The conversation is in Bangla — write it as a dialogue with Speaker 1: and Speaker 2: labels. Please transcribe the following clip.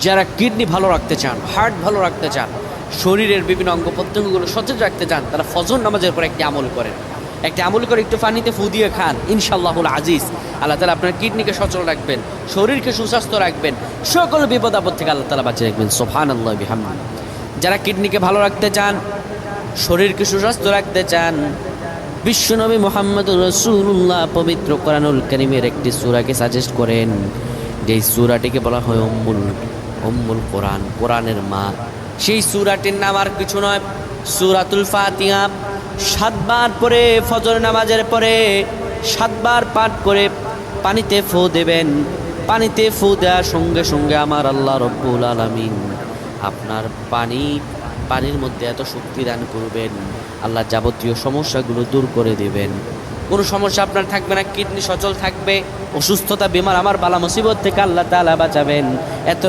Speaker 1: যারা কিডনি ভালো রাখতে চান, হার্ট ভালো রাখতে চান, শরীরের বিভিন্ন অঙ্গ প্রত্যঙ্গগুলো সতেজ রাখতে চান, তারা ফজর নামাজের পর একটি আমল করেন। একটি আমল করে একটু পানিতে ফু দিয়ে খান, ইনশাআল্লাহুল আজিজ আল্লাহ তাআলা আপনার কিডনিকে সচল রাখবেন, শরীরকে সুস্বাস্থ্য রাখবেন, সকল বিপদ আপদ থেকে আল্লাহ তাআলা বাঁচিয়ে রাখবেন। সুবহানাল্লাহি বিহামদিহি। যারা কিডনিকে ভালো রাখতে চান, শরীরকে সুস্বাস্থ্য রাখতে চান, বিশ্বনবী মুহাম্মদুর রাসূলুল্লাহ পবিত্র কোরআনুল কারীমের একটি সূরাকে সাজেস্ট করেন, যেই সূরাটিকে বলা হয় উম্মুল কোরআন, কোরআনের মা। সেই সূরাটির নাম আর কিছু নয়, সূরাতুল ফাতিহা। 7 বার পরে ফজর নামাজের পরে 7 বার পাঠ করে পানিতে ফু দেবেন। পানিতে ফু দেওয়ার সঙ্গে সঙ্গে আমার আল্লাহ রব্বুল আলামিন আপনার পানির মধ্যে এত শক্তি দান করবেন, আল্লাহ যাবতীয় সমস্যাগুলো দূর করে দেবেন। কোনো সমস্যা আপনার থাকবে না, কিডনি সচল থাকবে, অসুস্থতা, বিমার, আমার বালা মুসিবত থেকে আল্লাহ তাআলা বাঁচাবেন। এত